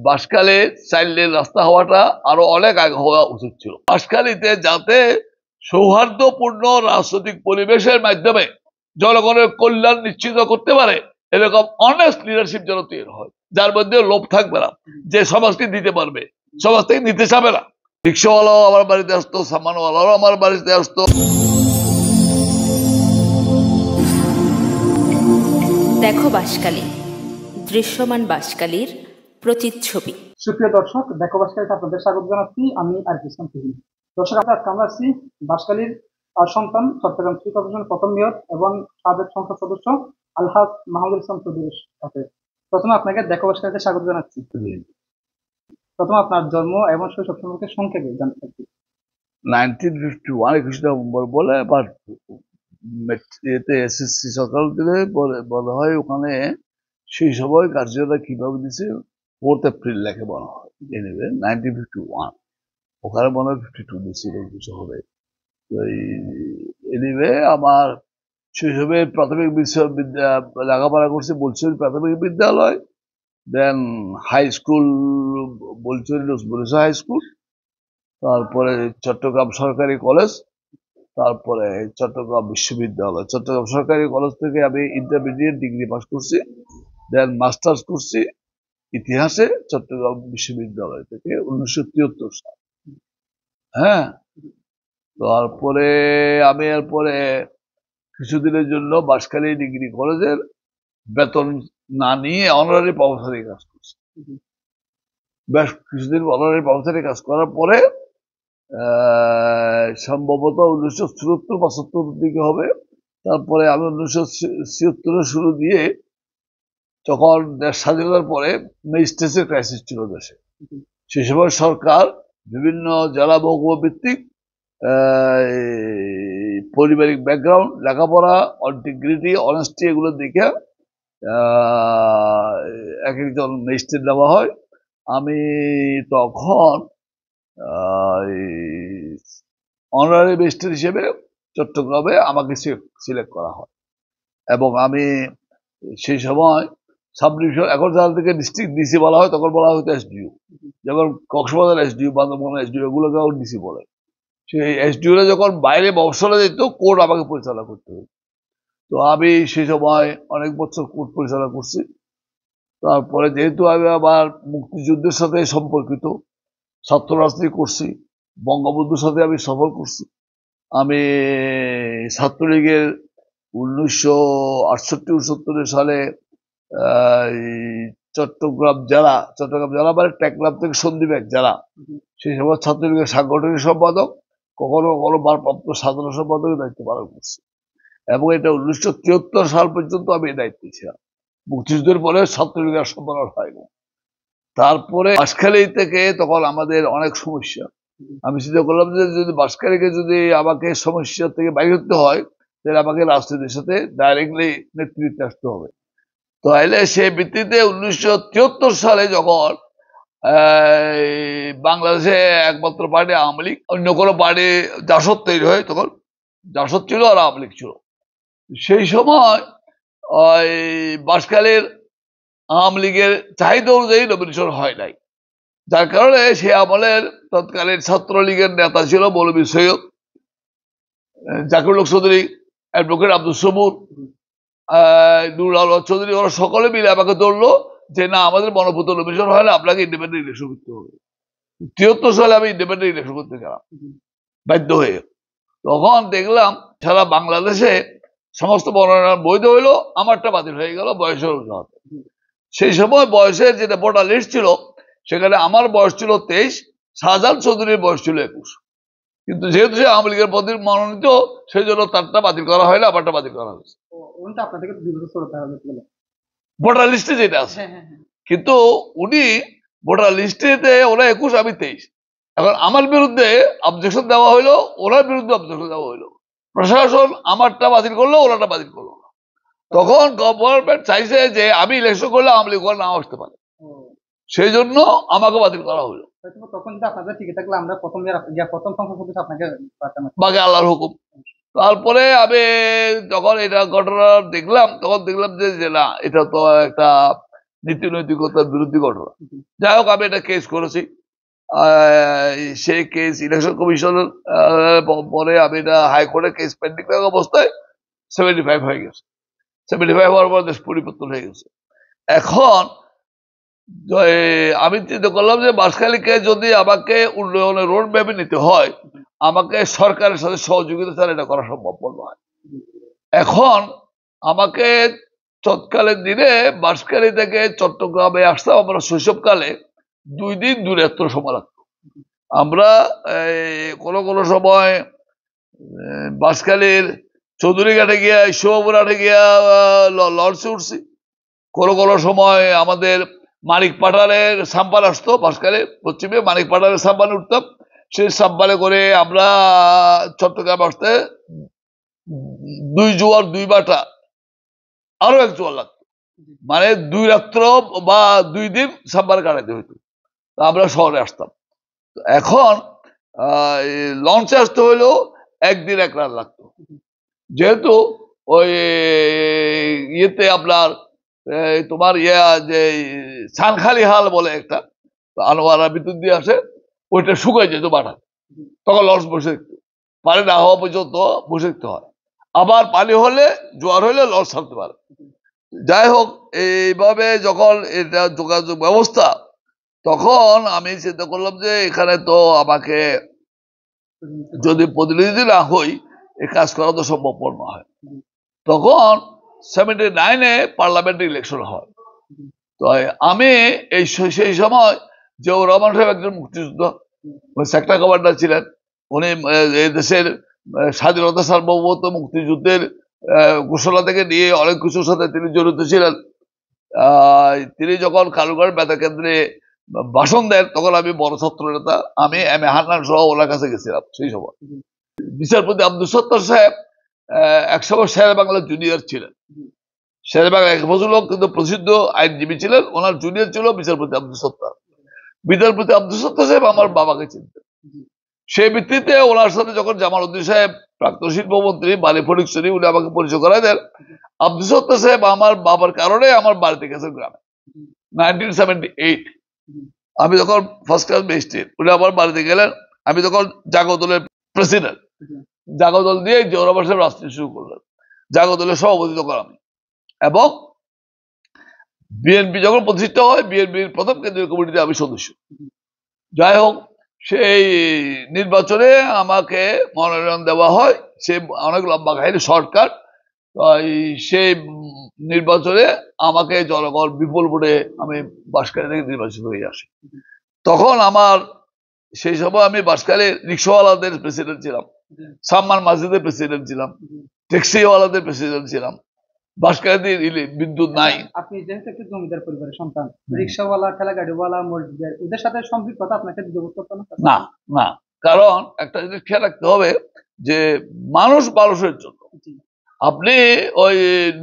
Banshkhali 4 lane রাস্তা হওয়াটা আরো অনেক আগে হওয়া উচিত ছিল। বাঁশখালীতে যাতে সৌহার্দ্যপূর্ণ রাজনৈতিক পরিবেশের মাধ্যমে জনগণের কল্যাণ নিশ্চিত করতে পারে এরকম অনেস্ট লিডারশিপ যেন তৈরি হয়, যার মধ্যে লোভ থাকবে না, যে সমাজকে দিতে পারবে, সমাজ থেকে নিতে চাবে না। রিক্সাওয়ালাও আমার বাড়িতে আসতো, সামানওয়ালাও আমার বাড়িতে আসতো। দেখো বাঁশখালী, দৃশ্যমান বাঁশখালীর প্রতিচ্ছবি। সুপ্রিয় দর্শক, দেখো বাঁশখালীতে আপনাদের স্বাগত জানাচ্ছি। আমি আর ইসলাম টিভি। দর্শক, আজকে আমরা আছি বাঁশখালীর সন্তান, চট্টগ্রাম সিটি কর্পোরেশনের প্রথম মেয়র এবং সাবেক সংসদ সদস্য আলহাজ মাহমুদুল ইসলাম চৌধুরীর সাথে। প্রথমে আপনাকে দেখো বাঁশখালীতে স্বাগত জানাচ্ছি। প্রথমে আপনার জন্ম এবং শৈশব সম্পর্কে সংক্ষেপে জানতে চাচ্ছি। 1951 21 নভেম্বর বলে, বাট এতে এসএসসি সকাল দিলে বলা হয় ওখানে সেই সময় কার্যটা কিভাবে দিছে 4 এপ্রিল লেখে বলা হয়। এনিওয়ে 1951 ওখানে মনে হয় 52 দিচ্ছে কিছু হবে। এনিওয়ে আমার শৈশবে প্রাথমিক লেখাপড়া করছি বলছড়ি প্রাথমিক বিদ্যালয়, দেন হাই স্কুল বলছড়ি বলেছে হাই স্কুল, তারপরে চট্টগ্রাম সরকারি কলেজ, তারপরে চট্টগ্রাম বিশ্ববিদ্যালয়। চট্টগ্রাম সরকারি কলেজ থেকে আমি ইন্টারমিডিয়েট ডিগ্রি পাস করছি, দেন মাস্টার্স করছি ইতিহাসে চট্টগ্রাম বিশ্ববিদ্যালয় থেকে 1973 সাল। হ্যাঁ, তারপরে আমি এরপরে কিছুদিনের জন্য বাঁশখালী ডিগ্রি কলেজের বেতন না নিয়ে অনারারি প্রফেসরে কাজ করছি। বেশ কিছুদিন অনারারি প্রফেসরে কাজ করার পরে সম্ভবত 1974-75 দিকে হবে। তারপরে আমি 1976 শুরু দিয়ে, যখন দেশ স্বাধীনতার পরে ম্যাজিস্ট্রেসির ক্রাইসিস ছিল দেশে, সে সময় সরকার বিভিন্ন জেলা মহকুমা ভিত্তিক পারিবারিক ব্যাকগ্রাউন্ড, লেখাপড়া, ইন্টিগ্রিটি, অনেস্টি এগুলো দেখে এক একজন ম্যাজিস্ট্রেট দেওয়া হয়। আমি তখন অনারারি ম্যাজিস্ট্রেট হিসেবে চট্টগ্রামে আমাকে সিলেক্ট করা হয়, এবং আমি সেই সময় সাব ডিভিশন, এখন যার থেকে ডিস্ট্রিক্ট ডিসি বলা হয়, তখন বলা হতো এসডিও। যেমন কক্সবাজার এসডিও, বান্দরবান এসডিও, এগুলোকে ডিসি বলে। সেই এসডিওরা যখন বাইরে মফস্বলে যেত, কোর্ট আমাকে পরিচালনা করতে হতো। তো আমি সেই সময় অনেক বছর কোর্ট পরিচালনা করছি। তারপরে যেহেতু আমি আবার মুক্তিযুদ্ধের সাথে সম্পর্কিত, ছাত্র রাজনীতি করছি, বঙ্গবন্ধুর সাথে আমি সফর করছি। আমি ছাত্রলীগের 1968-69 সালে চট্টগ্রাম জেলা মানে টেকনাফ থেকে সন্দ্বীপ জেলা, সেই সময় ছাত্রলীগের সাংগঠনিক সম্পাদক, কখনো কখনো ভারপ্রাপ্ত সাধারণ সম্পাদকের দায়িত্ব পালন করছি, এবং এটা 1973 সাল পর্যন্ত আমি এই দায়িত্বে ছিলাম। মুক্তিযুদ্ধের পরে ছাত্রলীগের সম্পাদক হয়নি। তারপরে বাঁশখালী থেকে তখন আমাদের অনেক সমস্যা। আমি চিন্তা করলাম যে যদি বাঁশখালীকে যদি আমাকে সমস্যা থেকে বাইরে করতে হয়, তাহলে আমাকে রাজনীতির সাথে ডাইরেক্টলি নেতৃত্বে আসতে হবে। তাহলে সে ভিত্তিতে 1973 সালে যখন বাংলাদেশে একমাত্র পার্টি আওয়ামী লীগ, অন্য কোনো পার্টি জাসদ তৈরি হয়, তখন জাসদ ছিল আর আওয়ামী লীগ ছিল। সেই সময় ওই বাঁশখালীর আওয়ামী লীগের চাহিদা অনুযায়ী নমিনেশন হয় নাই, যার কারণে সে আমলের তৎকালীন ছাত্রলীগের নেতা ছিল মৌলভী সৈয়দ, জাকির হোসেন চৌধুরী, অ্যাডভোকেট আব্দুল সবুর, নুরুল আলম চৌধুরী, ওরা সকলে মিলে আমাকে ধরলো যে না, আমাদের মনোভূত নমিনেশন হয় না, আপনাকে ইন্ডিপেন্ডেন্ট ইলেকশন করতে হবে। 73 সালে আমি ইন্ডিপেন্ডেন্ট ইলেকশন করতে গেলাম বাধ্য হয়ে। তখন দেখলাম সারা বাংলাদেশে সমস্ত মনোনয়ন বৈধ হইলো, আমারটা বাতিল হয়ে গেল বয়সের অজুহাতে। সেই সময় বয়সের যেটা ভোটার লিস্ট ছিল, সেখানে আমার বয়স ছিল 23, শাহজাহান চৌধুরীর বয়স ছিল 21। কিন্তু যেহেতু সে আওয়ামী লীগের পদে মনোনীত, সেই জন্য তারটা বাতিল করা হয় না, আমারটা বাতিল করা হয়েছে ভোটার লিস্টে যেটা আছে। কিন্তু উনি ভোটার লিস্টেতে ওরা 21, আমি 23। এখন আমার বিরুদ্ধে অবজেকশন দেওয়া হইলো, ওনার বিরুদ্ধে অবজেকশন দেওয়া হইলো। প্রশাসন আমারটা বাতিল করলো, ওনারটা বাতিল করলো। তখন গভর্নমেন্ট চাইছে যে আমি ইলেকশন করলে আওয়ামী লীগ নাও আসতে পারে, সেই জন্য আমাকে বাতিল করা হলো। বাকি আল্লাহর হুকুম। তারপরে আমি যখন এটা ঘটনা দেখলাম, তখন দেখলাম যে না, এটা তো একটা নীতি নৈতিকতার বিরোধী ঘটনা। যাই হোক, আমি এটা কেস করেছি। সেই কেস ইলেকশন কমিশনের পরে আমি এটা হাইকোর্টে কেস পেন্ডিং থাকা অবস্থায় 75 হয়ে গেছে। 75 হওয়ার পর দেশ পরিবর্তন হয়ে গেছে। এখন আমি চিন্তা করলাম যে বাঁশখালীকে যদি আমাকে উন্নয়নের রোড ম্যাপে নিতে হয়, আমাকে সরকারের সাথে সহযোগিতা ছাড়া এটা করা সম্ভব নয়। এখন আমাকে তৎকালীন দিনে বাঁশখালী থেকে চট্টগ্রামে আসতাম আমরা শৈশবকালে 2 দিন দূরত্ব সময় লাগতো। আমরা কোনো কোনো সময় বাঁশখালীর চৌধুরীঘাটে গিয়া শিবপুরহাটে গিয়া লঞ্চে উঠছি। কোনো কোনো সময় আমাদের মানিক পাঠারের সাম্পান আসতো বাঁশখালী পশ্চিমে, মানিক পাঠারের সাম্পানে উঠতাম। সেই সাম্পানে করে আমরা চট্টগ্রাম আসতে 2 জোয়ার 2 বাটা আরো 1 জোয়ার লাগতো, মানে 2 রাত্র বা 2 দিন সাম্পানে কাটাইতে হইতো। আমরা শহরে আসতাম। এখন লঞ্চে আসতে হইলেও 1 দিন 1 রাত লাগতো, যেহেতু ওই ইয়েতে আপনার তোমার যে সানখালি হাল বলে একটা আনোয়ারা বিদ্যুৎ দিয়ে আসে, ওইটা শুকাই যেত বাটা, তখন লঞ্চ বসে থাকতো, পানি না হওয়া পর্যন্ত বসে থাকতে হয়। আবার পানি হলে জোয়ার হলে লঞ্চ ছাড়তে পারে। যাই হোক, এইভাবে যখন এটা যোগাযোগ ব্যবস্থা, তখন আমি চিন্তা করলাম যে এখানে তো আমাকে যদি প্রতিনিধি না হই এই কাজ করা তো সম্ভবপর নয়। তখন 79-এ পার্লামেন্ট ইলেকশন হয়। তো আমি সেই সময় জিয়াউর রহমান সাহেব একজন মুক্তিযুদ্ধ, সেক্টর কমান্ডার ছিলেন। উনি এই দেশের স্বাধীনতা সার্বভৌমত্ব মুক্তিযুদ্ধের ঘোষণা থেকে নিয়ে অনেক কিছুর সাথে তিনি জড়িত ছিলেন। তিনি যখন কালুঘাট বেতা কেন্দ্রে ভাষণ দেন, তখন আমি বড় ছাত্র নেতা, আমি এম এ হান্নান সহ ওনার কাছে গেছিলাম সেই সময়। বিচারপতি আব্দুল সত্তার সাহেব একসময় শেরে বাংলা জুনিয়র ছিলেন। শেরে বাংলা এক বছর লোক, কিন্তু প্রসিদ্ধ আইনজীবী ছিলেন। ওনার জুনিয়র ছিল বিচারপতি আব্দুল সত্তার। বিচারপতি আব্দুল সত্তার সাহেব আমার বাবাকে চিনতেন। সেই ভিত্তিতে ওনার সাথে যখন জামাল উদ্দিন সাহেব প্রাক্তন শিল্পমন্ত্রী বালি ফটিকছড়ি, উনি আমাকে পরিচয় করাই দেন। আব্দুল সত্তার সাহেব আমার বাবার কারণে আমার বাড়িতে গেছেন গ্রামে 1978। আমি যখন ফার্স্ট ক্লাস ম্যাজিস্ট্রেট, উনি আমার বাড়িতে গেলেন। আমি তখন জাগো দলের প্রেসিডেন্ট, জাগো দল দিয়ে জিয়াউর রহমান সাহেব রাজনীতি শুরু করলেন। জাগো দলের সভাপতি তখন আমি, এবং বিএনপি যখন প্রতিষ্ঠা হয়, বিএনপির প্রথম কেন্দ্রীয় কমিটিতে আমি সদস্য। যাই হোক, সেই নির্বাচনে আমাকে মনোনয়ন দেওয়া হয়। সে অনেক লম্বা কাহিনী, শর্টকাট। সেই নির্বাচনে আমাকে জনগণ বিপুল ভোটে আমি বাঁশখালী থেকে নির্বাচিত হয়ে আসি। তখন আমার সেই সময় আমি বাঁশখালী রিক্সাওয়ালাদের প্রেসিডেন্ট ছিলাম, সাম্মান মাসজিদের প্রেসিডেন্ট ছিলাম, ট্যাক্সিওয়ালাদের প্রেসিডেন্ট ছিলাম। বাঁশখালীতে বিদ্যুৎ নাই। আপনি যেহেতু একটি জমিদার পরিবারের সন্তান, রিক্সাওয়ালা, ঠেলা গাড়িওয়ালা, মসজিদের, এদের সাথে সম্পৃক্ততা আপনাকে দ্বিধাবোধ করতো না? না, কারণ একটা জিনিস খেয়াল রাখতে হবে যে মানুষ মানুষের জন্য। আপনি ওই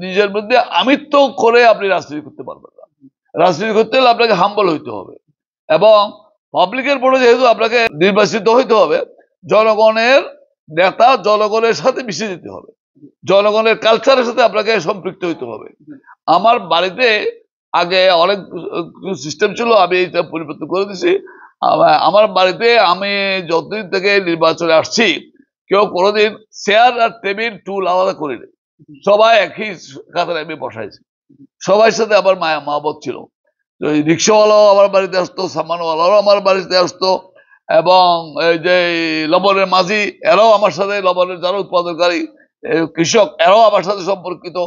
নিজের মধ্যে আমিত্ব করে আপনি রাজনীতি করতে পারবেন না। রাজনীতি করতে হলে আপনাকে হাম্বল হইতে হবে, এবং পাবলিকের পরে যেহেতু আপনাকে নির্বাচিত হইতে হবে, জনগণের নেতা, জনগণের সাথে মিশে যেতে হবে, জনগণের কালচারের সাথে আপনাকে সম্পৃক্ত হইতে হবে। আমার বাড়িতে আগে অনেক সিস্টেম ছিল, আমি এটা পরিবর্তন করে দিছি। আমার বাড়িতে আমি যতদিন থেকে নির্বাচনে আসছি, কেউ কোনোদিন চেয়ার আর টেবিল টুল আলাদা করিনি। সবাই একই কাতারে আমি বসাইছি। সবার সাথে আমার মায়া মহব্বত ছিল। রিক্সাওয়ালাও আমার বাড়িতে আসতো, সামানওয়ালাও আমার বাড়িতে আসতো, এবং এই যে লবণের মাঝি, এরাও আমার সাথে, লবণের যারা উৎপাদনকারী কৃষক, এরাও আমার সাথে সম্পর্কিত।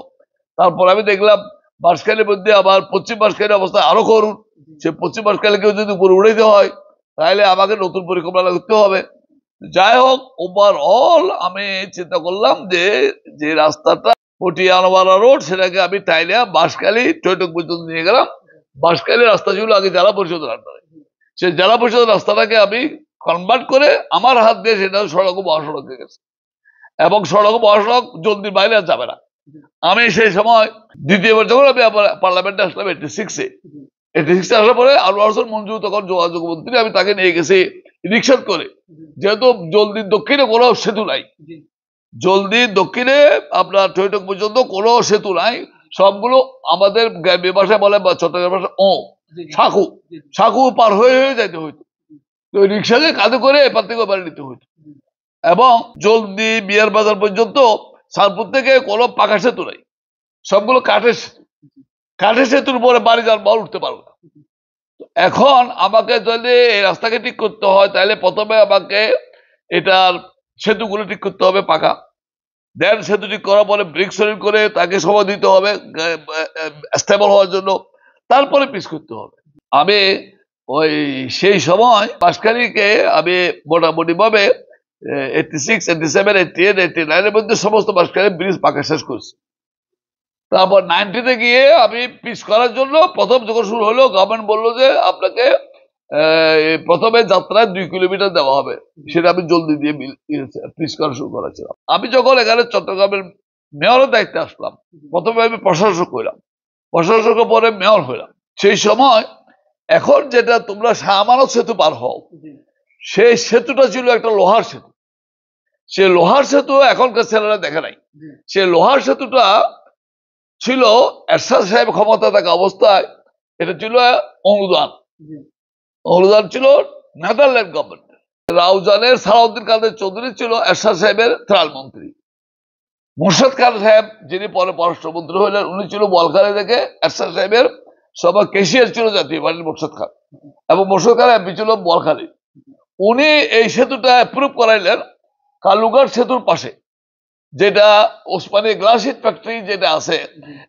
তারপর আমি দেখলাম বাঁশখালীর মধ্যে আবার পশ্চিম বাঁশখালীর অবস্থা আরো করুন। সে পশ্চিম বাঁশখালীকে যদি উপরে উঠাইতে হয়, তাহলে আমাকে নতুন পরিকল্পনা করতে হবে। যাই হোক, ওভারঅল আমি চিন্তা করলাম যে রাস্তাটা পটিয়ানোয়ারা রোড, সেটাকে আমি টাইলে বাঁশখালী টয়টক পর্যন্ত নিয়ে গেলাম। বাঁশখালী রাস্তা ছিল আগে জেলা পরিষদের আন্ডারে। সেই জেলা পরিষদের রাস্তাটাকে আমি কনভার্ট করে আমার হাত দিয়ে সেটা সড়ক ও মহাসড়কে গেছে, এবং সড়ক ও মহাসড়ক জলদির বাইরে আর যাবে না। আমি সেই সময় দ্বিতীয়বার যখন আমি পার্লামেন্টে আসলাম 86-এ আসার পরে আনোয়ার হোসেন মঞ্জু তখন যোগাযোগ মন্ত্রী, আমি তাকে নিয়ে গেছি রিক্সা করে, যেহেতু জলদির দক্ষিণে কোনো সেতু নাই। জলদি দক্ষিণে আপনার টয়টক পর্যন্ত কোনো সেতু নাই, সবগুলো আমাদের গ্রামীণ ভাষায় বলে বা চট্টগ্রাম ভাষা জি, জি, সাঁকু জি, সাঁকু পার হয়ে যাইতে হইতো। তো রিক্সাকে কাঁধে করে এপার থেকে ওপারে নিতে হইতো। জি, এবং জলদি বিয়ার বাজার পর্যন্ত সারপুর থেকে কোনো পাকা সেতু নাই, সবগুলো কাঠের সেতু। কাঠের সেতুর উপরে বাড়ি যানবাহন উঠতে পারবে না। এখন আমাকে যদি এই রাস্তাকে ঠিক করতে হয় তাহলে প্রথমে আমাকে এটার সেতুগুলো ঠিক করতে হবে পাকা, দেন সেতু ঠিক করার পরে ব্রিক সলিড করে তাকে সময় দিতে হবে স্টেবল হওয়ার জন্য, তারপরে পিস করতে হবে। আমি ওই সেই সময় বাঁশখালীকে আমি মোটামুটি ভাবে 86, 87, 88, 89 মধ্যে সমস্ত বাঁশখালী ব্রিজ পাকা শেষ করছি। তারপর 90-তে গিয়ে আমি পিস করার জন্য প্রথম যখন শুরু হলো গভর্নমেন্ট বললো যে আপনাকে প্রথমে যাত্রায় 2 কিলোমিটার দেওয়া হবে, সেটা আমি জলদি দিয়ে পিস করা শুরু করেছিলাম। আমি যখন এখানে চট্টগ্রামের মেয়রের দায়িত্বে আসলাম, প্রথমে আমি প্রশাসক হইলাম, প্রশাসকের পরে মেয়র হইলাম। সেই সময় এখন যেটা তোমরা শাহমানত সেতু পার হও, জি, সেই সেতুটা ছিল একটা লোহার সেতু। সে লোহার সেতু এখনকার ছেলেরা দেখে নাই। জি, সে লোহার সেতুটা ছিল এরশাদ সাহেব ক্ষমতা থাকা অবস্থায়, এটা ছিল অনুদান। জি, অনুদান ছিল নেদারল্যান্ড গভর্নমেন্ট। রাউজানের সালাউদ্দিন কাদের চৌধুরী ছিল এরশাদ সাহেবের ত্রাণ মন্ত্রী। মুর্শিদ খান সাহেব যিনি পরে পররাষ্ট্রমন্ত্রী হইলেন, উনি ছিল বোয়ালখালী থেকে এরশাদ সাহেবের সবার কেশিয়ার ছিল জাতীয় পার্টির মুর্শিদ খান, এবং মুর্শিদ খান এমপি ছিল বোয়ালখালী। উনি এই সেতুটা অ্যাপ্রুভ করাইলেন কালুঘাট সেতুর পাশে, যেটা ওসমানী গ্লাসিট ফ্যাক্টরি যেটা আছে,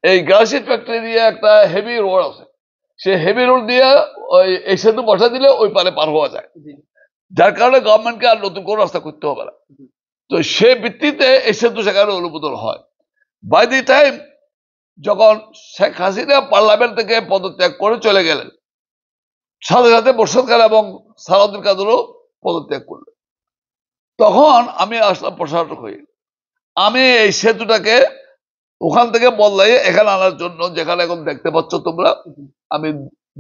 এই গ্লাসিট ফ্যাক্টরি দিয়ে একটা হেভি রোড আছে, সে হেভি রোড দিয়ে এই সেতু বসা দিলে ওই পারে পার হওয়া যায়, জি, যার কারণে গভর্নমেন্টকে আর নতুন কোনো রাস্তা করতে হবে না। তো সে ভিত্তিতে এই সেতু সেখানে অনুমোদন হয়। বাই দি টাইম যখন শেখ হাসিনা পার্লামেন্ট থেকে পদত্যাগ করে চলে গেলেন, সাথে সাথে মোর্শেদ খান এবং সালাউদ্দিন কাদেরও পদত্যাগ করলেন। তখন আমি আসলাম প্রশাসক হয়ে। আমি এই সেতুটাকে ওখান থেকে বদলাই এখানে আনার জন্য, যেখানে এখন দেখতে পাচ্ছ তোমরা, আমি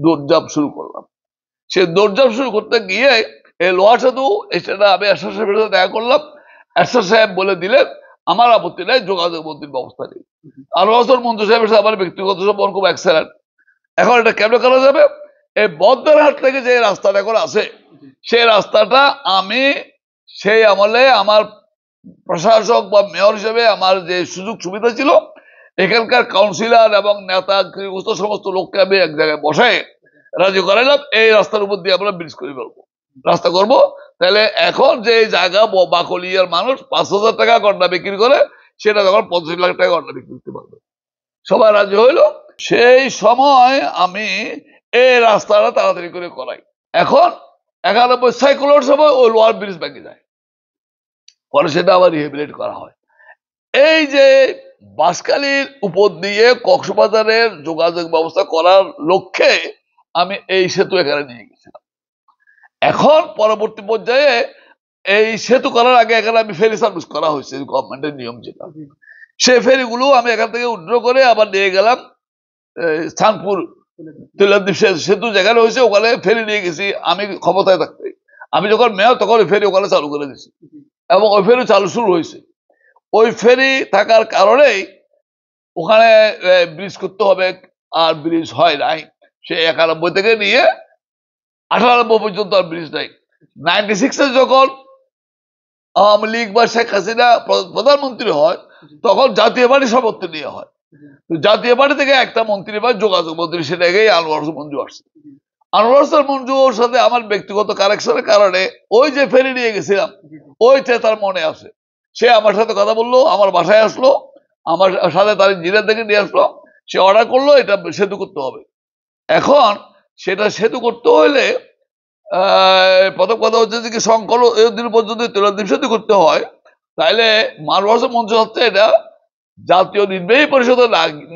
দৌড়ঝাঁপ শুরু করলাম। সে দৌড়ঝাঁপ শুরু করতে গিয়ে এই লোহা সেতু সেটা আমি এরশাদ সাহেবের সাথে দেখা করলাম। এরশাদ সাহেব বলে দিলেন আমার আপত্তি নেই, যোগাযোগ মন্ত্রীর ব্যবস্থা নেই। আনোয়ার মন্ত্রী সাহেবের সাথে আমার ব্যক্তিগত সম্পর্ক খুব এক্সেলেন্ট। এখন এটা কেমন করা যাবে? এই বদ্দারহাট থেকে যে রাস্তাটা এখন আছে, সেই রাস্তাটা আমি সেই আমলে আমার প্রশাসক বা মেয়র হিসেবে আমার যে সুযোগ সুবিধা ছিল, এখানকার কাউন্সিলর এবং নেতা সমস্ত লোককে আমি এক জায়গায় বসায় রাজি করাইলাম এই রাস্তার উপর দিয়ে আমরা ব্রিজ করে ফেলবো, রাস্তা করবো। তাহলে এখন যে জায়গা বাকলিয়ার মানুষ 5,000 টাকা ঘন্টা বিক্রি করে, সেটা তখন 25 লাখ টাকা ঘন্টা বিক্রি করতে পারবে। সবাই রাজি হইলো। সেই সময় আমি এই রাস্তাটা তাড়াতাড়ি করে করাই। এখন 91 সাইক্লোনের সময় ওই লোয়ার ব্রিজ ভেঙে যায়, পরে সেটা আবার রিহেবিলিট করা হয়। এই যে বাঁশখালীর উপর দিয়ে কক্সবাজারের যোগাযোগ ব্যবস্থা করার লক্ষ্যে আমি এই সেতু এখানে নিয়ে গেছিলাম। এখন পরবর্তী পর্যায়ে এই সেতু করার আগে এখানে আমি ফেরি সার্ভিস করা হয়েছে, গভর্নমেন্টের নিয়ম যেটা, সেই ফেরিগুলো আমি এখান থেকে উইথড্র করে আবার নিয়ে গেলাম স্থানপুর তিলাদ্বীপ সেতু যেখানে হয়েছে, ওখানে ফেরি নিয়ে গেছি আমি ক্ষমতায় থাকতে। আমি যখন মেয়র তখন ওই ফেরি ওখানে চালু করে দিয়েছি, এবং ওই ফেরি চালু শুরু হয়েছে। ওই ফেরি থাকার কারণেই ওখানে ব্রিজ করতে হবে, আর ব্রিজ হয় নাই। সে 91 থেকে নিয়ে 98 পর্যন্ত আর ব্রিজ নাই। 96-এ যখন আওয়ামী লীগ বা শেখ হাসিনা প্রধানমন্ত্রী হয়, তখন জাতীয় পার্টি সমর্থন নিয়ে হয়। জাতীয় পার্টি থেকে একটা মন্ত্রী বা যোগাযোগ মন্ত্রী, সেটাকেই আনোয়ার হোসেন মঞ্জু আসছে। আনোয়ার হোসেন মঞ্জুর সাথে আমার ব্যক্তিগত কানেকশনের কারণে ওই যে ফেরি নিয়ে গেছিলাম, ওইটা তার মনে আছে। সে আমার সাথে কথা বললো, আমার বাসায় আসলো, আমার সাথে তার ইঞ্জিনিয়ার থেকে নিয়ে আসলো, সে অর্ডার করলো এটা সেতু করতে হবে। এখন সেটা সেতু করতে হইলে প্রথম কথা হচ্ছে যে সংকল দিন পর্যন্ত তিলাদ্বীপ সেতু করতে হয়, তাহলে মানবাসন মঞ্চ হচ্ছে এটা জাতীয় নির্বাহী পরিষদে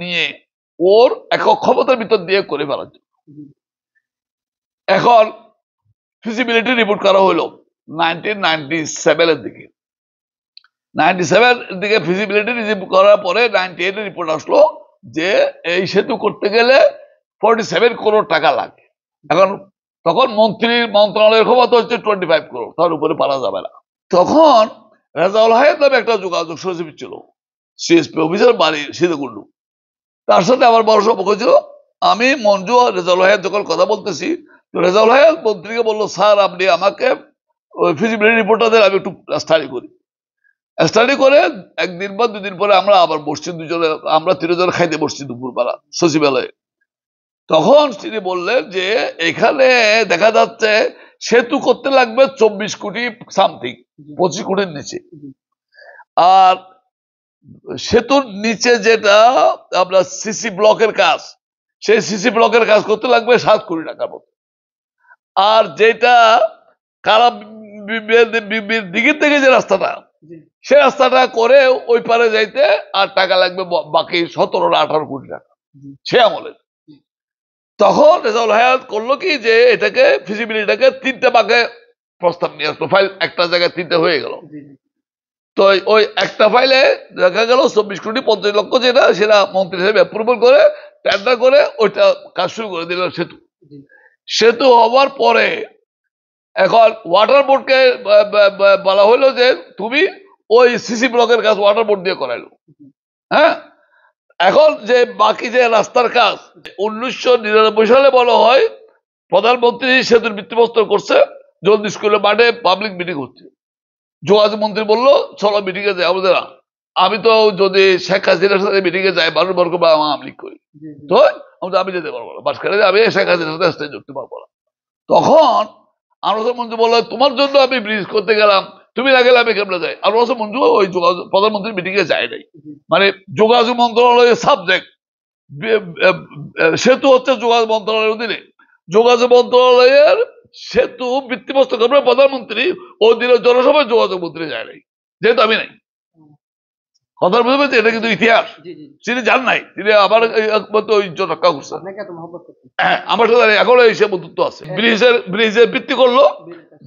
নিয়ে ওর একক ক্ষমতার ভিতর দিয়ে করে ফেলার জন্য। এখন ফিজিবিলিটি রিপোর্ট করা হলো 1997-এর দিকে। 97 দিকে ফিজিবিলিটি রিপোর্ট করার পরে 98-এর রিপোর্ট আসলো যে এই সেতু করতে গেলে 47 করোড় টাকা লাগে। এখন তখন মন্ত্রীর মন্ত্রণালয়ের ক্ষমতা হচ্ছে 25 করোড়, তার উপরে পারা যাবে না। তখন রেজাউল হায়াত নামে একটা যোগাযোগ সচিব ছিল, সিএসপি অফিসার, বাড়ি সীতাকুণ্ড। তার সাথে আমার বড় সম্পর্ক ছিল। আমি মঞ্জু আর রেজাউল হায়াত যখন কথা বলতেছি, তো রেজাউল হায়াত মন্ত্রীকে বললো, স্যার আপনি আমাকে ওই ফিজিবিলিটি রিপোর্টটা দেন, আমি একটু স্টাডি করি। স্টাডি করে একদিন বা দুদিন পরে আমরা আবার বসছি, দুজনে আমরা তিনজনে খাইতে বসছি দুপুরবেলা সচিবালয়ে। তখন তিনি বললেন যে এখানে দেখা যাচ্ছে সেতু করতে লাগবে 24 কোটি সামথিং, 25 কোটির নিচে। আর সেতুর নিচে যেটা আপনার সিসি ব্লকের কাজ, সেই সিসি ব্লকের কাজ করতে লাগবে 7 কোটি টাকার মতো। আর যেটা কারা দিঘির থেকে যে রাস্তাটা, সে রাস্তাটা করে ওই পারে যাইতে আর টাকা লাগবে বাকি 17-18 কোটি টাকা সে আমলের। তখন রেজাউল হায়াত করলো কি যে এটাকে ফিজিবিলিটিটাকে 3টে ভাগে প্রস্তাব নিয়ে আসলো, ফাইল একটা জায়গায় 3টে হয়ে গেল। তো ওই একটা ফাইলে দেখা গেল 24 কোটি 50 লক্ষ, যেটা সেটা মন্ত্রী সাহেব অ্যাপ্রুভাল করে টেন্ডার করে ওইটা কাজ শুরু করে দিল। সেতু হওয়ার পরে এখন ওয়াটার বোর্ডকে বলা হলো যে তুমি ওই সিসি ব্লকের কাজ ওয়াটার বোর্ড দিয়ে করাইলো। হ্যাঁ, এখন যে বাকি যে রাস্তার কাজ 1999 সালে বলা হয় প্রধানমন্ত্রী সেতুর ভিত্তিপ্রস্তর করছে, জলদি স্কুলে মাঠে পাবলিক মিটিং হচ্ছে। যোগাযোগ মন্ত্রী বললো চলো মিটিং এ যাই। আমাদের আমি তো যদি শেখ হাসিনার সাথে মিটিং এ যাই মানুষ বর্গ বা আমলিক করি, তো আমি যেতে পারবো না, বাসখালী আমি শেখ হাসিনার সাথে স্টেজ উঠতে পারবো না। তখন আনোয়ার মঞ্জু বললো তোমার জন্য আমি ব্রিজ করতে গেলাম, তুমি না গেলে আমি কেমনে যাই। আনোয়ার মঞ্জু ওই যোগাযোগ প্রধানমন্ত্রীর মিটিং এ যায় নাই। মানে যোগাযোগ মন্ত্রণালয়ের সাবজেক্ট, সেতু হচ্ছে যোগাযোগ মন্ত্রণালয়ের অধীনে। যোগাযোগ মন্ত্রণালয়ের সেতু ভিত্তিপ্রস্তর করবে প্রধানমন্ত্রী, ওই দিনের জনসভায় যোগাযোগ মন্ত্রী যায় নাই, যেহেতু আমি নাই। কথা বুঝতে পেরেছি, এটা কিন্তু ইতিহাস। তিনি জান নাই, তিনি আবার ওই রক্ষা করছেন। হ্যাঁ, আমার সাথে এখনো এই সে বন্ধুত্ব আছে। ব্রিজের ভিত্তি করলো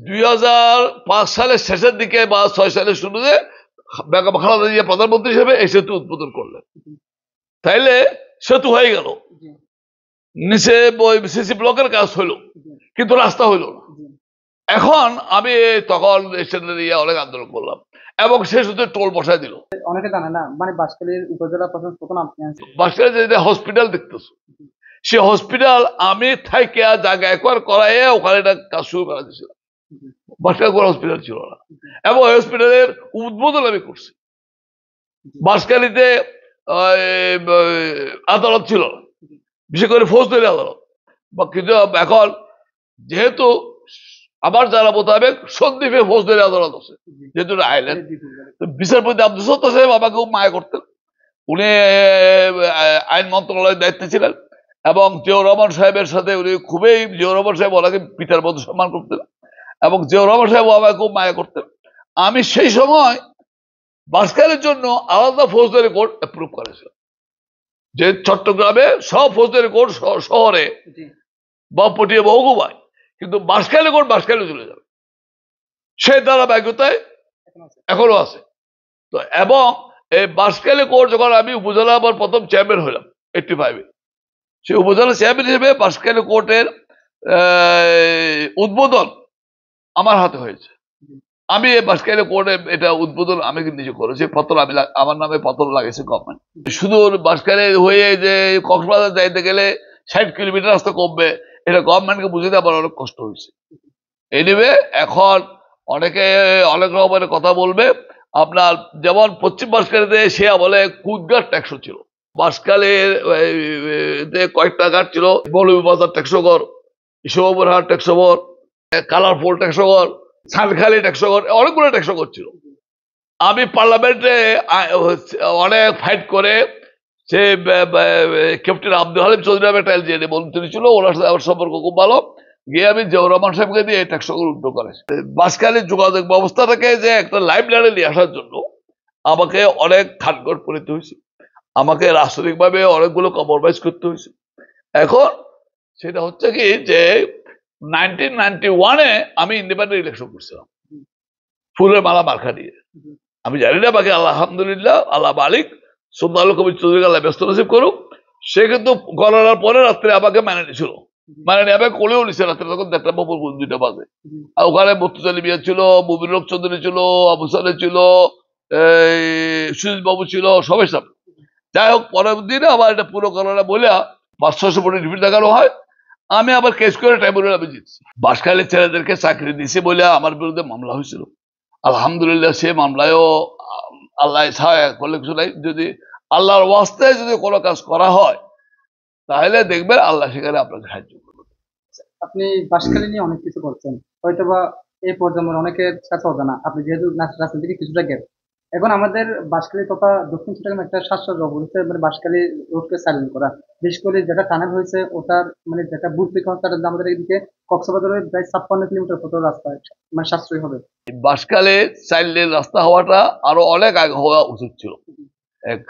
2005 সালের শেষের দিকে বা 6 সালের শুরুতে বেগম খালেদা জিয়া প্রধানমন্ত্রী হিসেবে এই সেতু উদ্বোধন করলেন। তাইলে সেতু হয়ে গেল, নিচে সিসি ব্লকের কাজ হইলো, কিন্তু রাস্তা হইলো না। এখন আমি তখন অনেক আন্দোলন করলাম এবং সে শুধু টোল বসায় দিল। অনেকে জানে না, মানে বাঁশখালীর উপজেলা প্রশাসন প্রথম আপনি বাঁশখালী যে হসপিটাল দেখতেছো, সে হসপিটাল আমি থাইকে জায়গা একবার করাই ওখানে একটা কাজ শুরু করা দিয়েছিল। বাঁশখালী কোনো হসপিটাল ছিল না এবং ওই হসপিটালের উদ্বোধন আমি করছি। বাঁশখালীতে আদালত ছিল না, বিশেষ করে ফৌজদারি আদালত। কিন্তু এখন যেহেতু আমার জানা মোতাবেক সন্দ্বীপে ফৌজদারি আদালত আছে, যেহেতু আইল্যান্ড, বিচারপতি আব্দুল সত্তার সাহেব আমাকে খুব মায়া করতেন। উনি আইন মন্ত্রণালয়ের দায়িত্বে ছিলেন এবং জিয়াউর রহমান সাহেবের সাথে উনি খুবই, জিয়াউর রহমান সাহেব ওনাকে পিতার মতো সম্মান করতেন এবং জিয়াউর রহমান সাহেব আমাকে খুব মায়া করতেন। আমি সেই সময় বাঁশখালীর জন্য আলাদা ফৌজদারি কোর্ট অ্যাপ্রুভ করেছিলাম, যে চট্টগ্রামে সব ফৌজদারি কোর্ট শহরে বা পটিয়া মহকুমায়, কিন্তু বাঁশখালী কোর্ট বাঁশখালী চলে যাবে। সেই ধারাবাহিকতায় এখনো আছে। তো এবং এই বাঁশখালী কোর্ট যখন আমি উপজেলা আমার প্রথম চেয়ারম্যান হইলাম 85-এ, সেই উপজেলা চেয়ারম্যান হিসেবে বাঁশখালী কোর্টের উদ্বোধন আমার হাতে হয়েছে। আমি এই বাঁশখালী কোর্টে এটা উদ্বোধন আমি নিজে করেছি, পত্র আমি আমার নামে পত্র লাগিয়েছি গভর্নমেন্ট। শুধু বাঁশখালী হয়ে যে কক্সবাজার যাইতে গেলে 60 কিলোমিটার রাস্তা কমবে, এটা গভর্নমেন্টকে বুঝতে আমার অনেক কষ্ট হয়েছে। এনিওয়ে, এখন অনেকে অনেক রকমের কথা বলবে। আপনার যেমন পশ্চিম বাঁশখালীতে সে বলে কুদঘাট ট্যাক্স ছিল, বাঁশখালীর কয়েকটা ঘাট ছিল, মৌলভীবাজার ট্যাক্সঘর, ইসবহাট ট্যাক্সঘর, কালারফুল ট্যাক্সঘর, সানখালী ট্যাক্সঘর, অনেকগুলো ট্যাক্সঘর ছিল। আমি পার্লামেন্টে অনেক ফাইট করে সে ক্যাপ্টেন আব্দুল হালিম চৌধুরী একটা এলজিএডি মন্ত্রী ছিল, ওনার সাথে আমার সম্পর্ক খুব ভালো, গিয়ে আমি জিয়াউর রহমান সাহেবকে দিয়ে এই ট্যাক্সগুলো উল্টো করেছি। বাঁশখালীর যোগাযোগ ব্যবস্থাটাকে যে একটা লাইফ লাইনে নিয়ে আসার জন্য আমাকে অনেক খাটগট করতে হয়েছে, আমাকে রাজনৈতিকভাবে অনেকগুলো কম্প্রোমাইজ করতে হয়েছে। এখন সেটা হচ্ছে কি যে 1991-এ আমি ইন্ডিপেন্ডেন্ট ইলেকশন করছিলাম ফুলের মালা মার্কা দিয়ে। আমি জানি না বাকি, আলহামদুলিল্লাহ আল্লাহ মালিক সুলতান কবির চৌধুরী আল্লাহ ব্যস্ত নসিব করুক, সে কিন্তু গণনার পরে রাত্রে আমাকে মানে নিয়েছিল, মানে আমি কোলেও নিছে রাত্রে, তখন 1টা 2টা বাজে। আর ওখানে মর্তুজা লিবিয়া ছিল, মুবিনুল হক চৌধুরী ছিল, আবু সালে ছিল, সুজিত বাবু ছিল, সবাই সব। যাই হোক, পরের দিনে আবার এটা পুরো ঘটনা বলে 500 ফুটে রিপিট দেখানো হয়। আমি আবার কেস করে ট্রাইব্যুনালে আমি জিতছি। বাঁশখালীর ছেলেদেরকে চাকরি দিছি বলে আমার বিরুদ্ধে মামলা হয়েছিল। আলহামদুলিল্লাহ সে মামলায়ও আল্লাহ সহায় করলে কিছু নাই। যদি আল্লাহর ওয়াস্তে যদি কোনো কাজ করা হয় তাহলে দেখবেন আল্লাহ সেখানে আপনাকে সাহায্য করবে। আপনি বাঁশখালী নিয়ে অনেক কিছু করছেন, হয়তোবা এই প্রজন্মের অনেকের কাছে অজানা। আপনি যেহেতু রাজনীতি থেকে কিছুটা গেট, এখন আমাদের বাঁশখালী তথা দক্ষিণ চট্টগ্রাম একটা শ্বাসরোধ হচ্ছে, মানে বাঁশখালী রোডকে সাইলেন্ট করা। বিশেষ করে যেটা টানেল হয়েছে ওটার মানে যেটা বুট বিকল্প আমাদের এদিকে কক্সবাজারের প্রায় 56 কিলোমিটার পথ রাস্তায় মানে সাশ্রয়ী হবে। বাঁশখালী 4 লেন রাস্তা হওয়াটা আরো অনেক আগে হওয়া উচিত ছিল।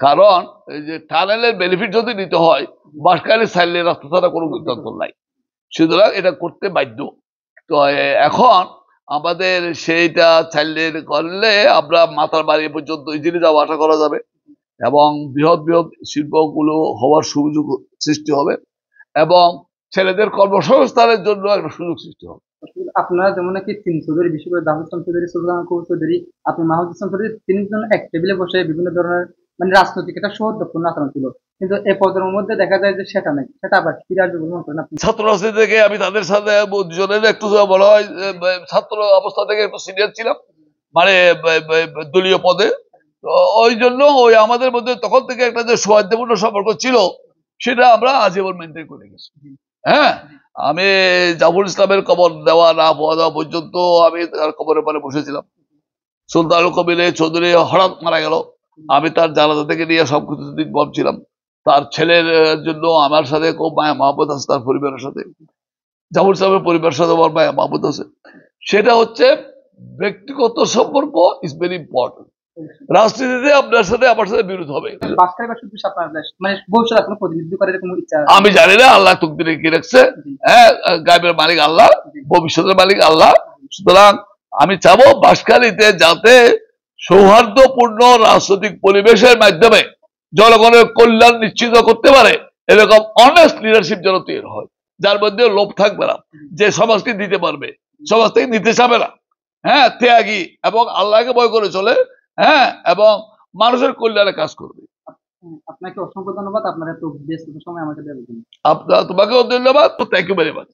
কারণ এই যে টানেলের বেনিফিট যদি নিতে হয়, বাঁশখালী 4 লেন রাস্তা ছাড়া কোনো গত্যন্তর নাই। সুতরাং এটা করতে বাধ্য। তো এখন আমাদের সেইটা 4 লেন করলে আমরা মাথার বাড়ি পর্যন্ত ইজিলি যাওয়া আসা করা যাবে এবং বৃহৎ বৃহৎ শিল্পগুলো হওয়ার সুযোগ সৃষ্টি হবে এবং ছেলেদের কর্মসংস্থানের জন্য একটা সুযোগ সৃষ্টি হবে। আপনারা যেমন নাকি তিন চৌধুরী, বিশেষ করে দাবুল ইসলাম চৌধুরী, সুলতান কবুর চৌধুরী, আপনি মাহমুদ ইসলাম চৌধুরী, তিনজন এক টেবিলে বসে বিভিন্ন ধরনের মানে রাজনৈতিক একটা সৌহার্দ্যপূর্ণ আচরণ ছিল, কিন্তু এই প্রজন্মের মধ্যে দেখা যায় যে সেটা নেই। সেটা আবার ফিরে আসবে বলে মনে করেন আপনি? ছাত্র রাজনীতি থেকে আমি তাদের সাথে দুজনের একটু বলা হয় ছাত্র অবস্থা থেকে একটু সিনিয়র ছিলাম, মানে দলীয় পদে। তো ওই জন্য ওই আমাদের মধ্যে তখন থেকে একটা যে সৌহার্দ্যপূর্ণ সম্পর্ক ছিল সেটা আমরা আজীবন মেনটেন করে গেছি। হ্যাঁ, আমি জাফর ইসলামের কবর দেওয়া না দেওয়া পর্যন্ত আমি তার কবরের পারে বসেছিলাম। সুলতানুল কবির চৌধুরী হঠাৎ মারা গেল, আমি তার জানাজা থেকে নিয়ে সবকিছু ইনভলভ ছিলাম। তার ছেলের জন্য আমার সাথে খুব মায়া মহব্বত আছে, তার পরিবারের সাথে, জাফর ইসলামের পরিবারের সাথে আমার মায়া মহব্বত আছে। সেটা হচ্ছে ব্যক্তিগত সম্পর্ক ইজ ভেরি ইম্পর্টেন্ট। রাজনীতিতে আপনার সাথে আমার সাথে বিরোধ হবে, বাঁশখালী বা শুধু আপনার মানে ভবিষ্যৎ কোনো প্রতিনিধিত্ব করার কোনো ইচ্ছা? আমি জানি না, আল্লাহ তকদিরে কি রাখছে। হ্যাঁ, গায়েবের মালিক আল্লাহ, ভবিষ্যতের মালিক আল্লাহ। সুতরাং আমি চাবো বাঁশখালীতে যাতে সৌহার্দ্যপূর্ণ রাজনৈতিক পরিবেশের মাধ্যমে জনগণের কল্যাণ নিশ্চিত করতে পারে এরকম অনেস্ট লিডারশিপ যেন তৈরি হয়, যার মধ্যে লোভ থাকবে না, যে সমাজকে দিতে পারবে, সমাজ থেকে নিতে চাবে না। হ্যাঁ, ত্যাগী এবং আল্লাহকে ভয় করে চলে। হ্যাঁ, এবং মানুষের কল্যাণে কাজ করবে। আপনাকে অসংখ্য ধন্যবাদ আপনার এত ব্যস্ত সময় আমাকে দেওয়ার জন্য। তোমাকেও ধন্যবাদ। Thank you very much.